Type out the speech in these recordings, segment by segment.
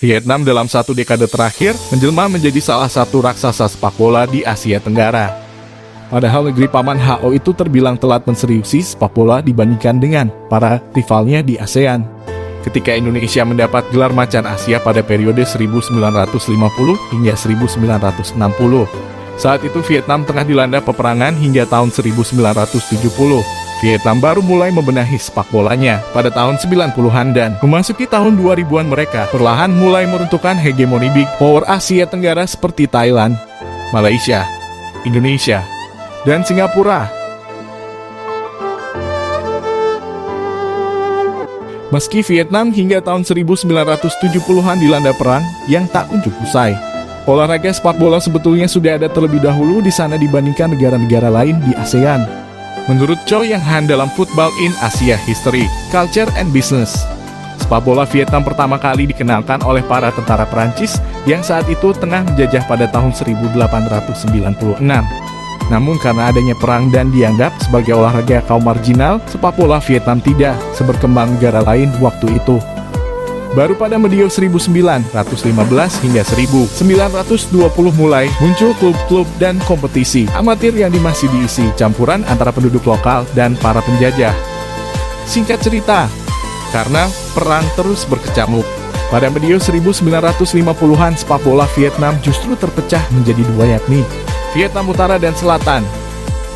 Vietnam dalam satu dekade terakhir menjelma menjadi salah satu raksasa sepak bola di Asia Tenggara. Padahal negeri Paman HO itu terbilang telat menseriusi sepak bola dibandingkan dengan para rivalnya di ASEAN. Ketika Indonesia mendapat gelar macan Asia pada periode 1950 hingga 1960. Saat itu Vietnam tengah dilanda peperangan hingga tahun 1970. Vietnam baru mulai membenahi sepak bolanya pada tahun 90-an dan memasuki tahun 2000-an mereka perlahan mulai meruntuhkan hegemoni Big Power Asia Tenggara seperti Thailand, Malaysia, Indonesia, dan Singapura. Meski Vietnam hingga tahun 1970-an dilanda perang yang tak kunjung usai, olahraga sepak bola sebetulnya sudah ada terlebih dahulu di sana dibandingkan negara-negara lain di ASEAN. Menurut Choi Yang Han dalam Football in Asia History, Culture and Business, sepak bola Vietnam pertama kali dikenalkan oleh para tentara Perancis yang saat itu tengah menjajah pada tahun 1896. Namun karena adanya perang dan dianggap sebagai olahraga kaum marginal, sepak bola Vietnam tidak seberkembang negara lain waktu itu. Baru pada medio 1915 hingga 1920 mulai muncul klub-klub dan kompetisi amatir yang masih diisi campuran antara penduduk lokal dan para penjajah. Singkat cerita, karena perang terus berkecamuk, pada medio 1950-an sepak bola Vietnam justru terpecah menjadi dua, yakni Vietnam Utara dan Selatan,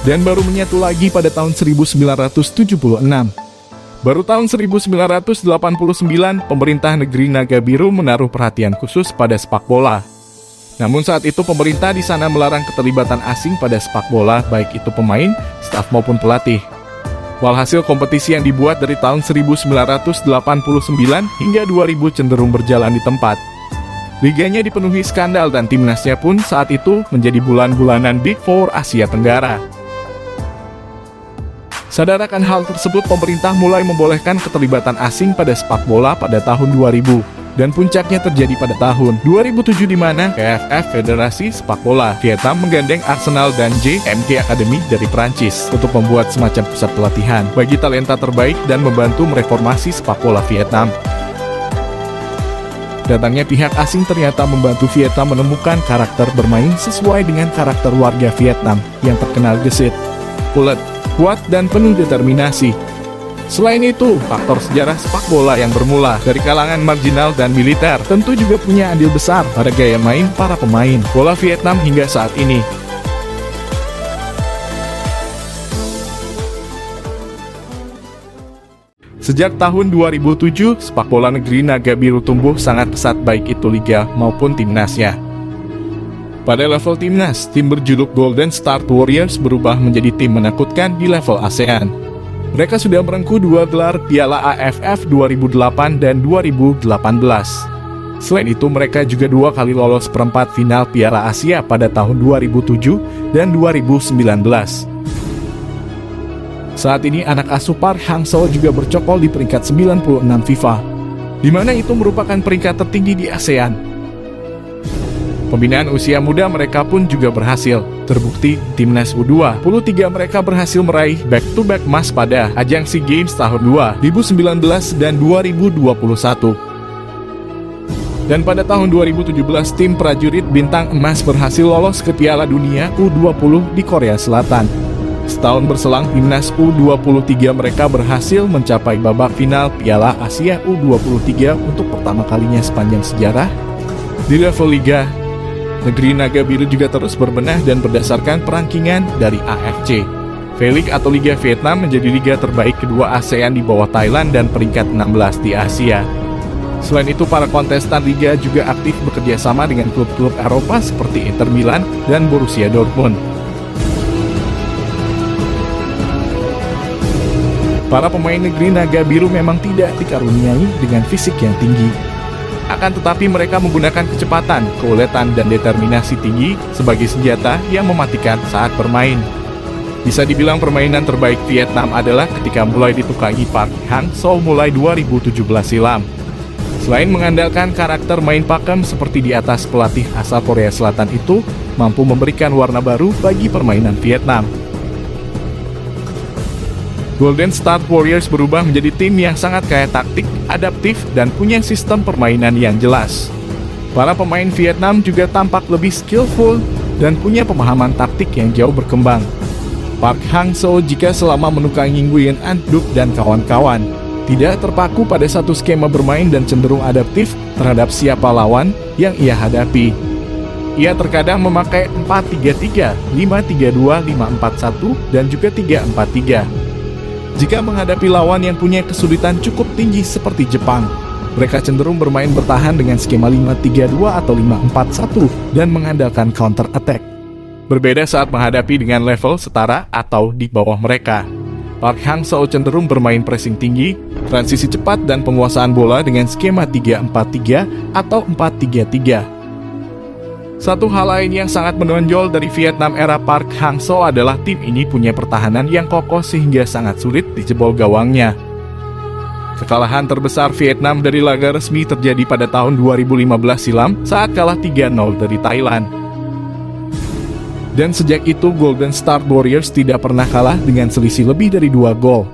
dan baru menyatu lagi pada tahun 1976. Baru tahun 1989, pemerintah negeri Naga Biru menaruh perhatian khusus pada sepak bola. Namun saat itu pemerintah di sana melarang keterlibatan asing pada sepak bola, baik itu pemain, staf maupun pelatih. Walhasil kompetisi yang dibuat dari tahun 1989 hingga 2000 cenderung berjalan di tempat. Liganya dipenuhi skandal dan timnasnya pun saat itu menjadi bulan-bulanan Big Four Asia Tenggara. Sadar akan hal tersebut, pemerintah mulai membolehkan keterlibatan asing pada sepak bola pada tahun 2000, dan puncaknya terjadi pada tahun 2007 di mana KFF Federasi Sepak Bola Vietnam menggandeng Arsenal dan JMK Academy dari Prancis untuk membuat semacam pusat pelatihan bagi talenta terbaik dan membantu mereformasi sepak bola Vietnam. Datangnya pihak asing ternyata membantu Vietnam menemukan karakter bermain sesuai dengan karakter warga Vietnam yang terkenal gesit, ulet, kuat dan penuh determinasi. Selain itu, faktor sejarah sepak bola yang bermula dari kalangan marginal dan militer tentu juga punya andil besar pada gaya main para pemain bola Vietnam hingga saat ini. Sejak tahun 2007, sepak bola negeri Naga Biru tumbuh sangat pesat baik itu liga maupun timnasnya. Pada level timnas, tim berjuluk Golden Star Warriors berubah menjadi tim menakutkan di level ASEAN. Mereka sudah merengkuh 2 gelar Piala AFF 2008 dan 2018. Selain itu, mereka juga 2 kali lolos perempat final Piala Asia pada tahun 2007 dan 2019. Saat ini anak asuh Park Hang-seo juga bercokol di peringkat 96 FIFA, di mana itu merupakan peringkat tertinggi di ASEAN. Pembinaan usia muda mereka pun juga berhasil. Terbukti, timnas U23 mereka berhasil meraih back-to-back emas pada ajang SEA Games tahun 2019 dan 2021. Dan pada tahun 2017, tim prajurit bintang emas berhasil lolos ke Piala Dunia U20 di Korea Selatan. Setahun berselang, timnas U23 mereka berhasil mencapai babak final Piala Asia U23 untuk pertama kalinya sepanjang sejarah. Di level liga, negeri Naga Biru juga terus berbenah dan berdasarkan perankingan dari AFC V-League atau Liga Vietnam menjadi liga terbaik kedua ASEAN di bawah Thailand dan peringkat 16 di Asia. Selain itu, para kontestan liga juga aktif bekerja sama dengan klub-klub Eropa seperti Inter Milan dan Borussia Dortmund. Para pemain negeri Naga Biru memang tidak dikaruniai dengan fisik yang tinggi. Akan tetapi mereka menggunakan kecepatan, keuletan, dan determinasi tinggi sebagai senjata yang mematikan saat bermain. Bisa dibilang permainan terbaik Vietnam adalah ketika mulai ditukangi Park Hang-seo mulai 2017 silam. Selain mengandalkan karakter main pakem seperti di atas, pelatih asal Korea Selatan itu mampu memberikan warna baru bagi permainan Vietnam. Golden Star Warriors berubah menjadi tim yang sangat kaya taktik, adaptif, dan punya sistem permainan yang jelas. Para pemain Vietnam juga tampak lebih skillful dan punya pemahaman taktik yang jauh berkembang. Park Hang-seo jika selama menukangi Nguyen An Duc dan kawan-kawan, tidak terpaku pada satu skema bermain dan cenderung adaptif terhadap siapa lawan yang ia hadapi. Ia terkadang memakai 4-3-3, 5-3-2, 5-4-1, dan juga 3-4-3. Jika menghadapi lawan yang punya kesulitan cukup tinggi seperti Jepang, mereka cenderung bermain bertahan dengan skema 5-3-2 atau 5-4-1 dan mengandalkan counter attack. Berbeda saat menghadapi dengan level setara atau di bawah mereka. Park Hang-seo cenderung bermain pressing tinggi, transisi cepat dan penguasaan bola dengan skema 3-4-3 atau 4-3-3. Satu hal lain yang sangat menonjol dari Vietnam era Park Hang-seo adalah tim ini punya pertahanan yang kokoh sehingga sangat sulit dijebol gawangnya. Kekalahan terbesar Vietnam dari laga resmi terjadi pada tahun 2015 silam saat kalah 3-0 dari Thailand. Dan sejak itu Golden Star Warriors tidak pernah kalah dengan selisih lebih dari 2 gol.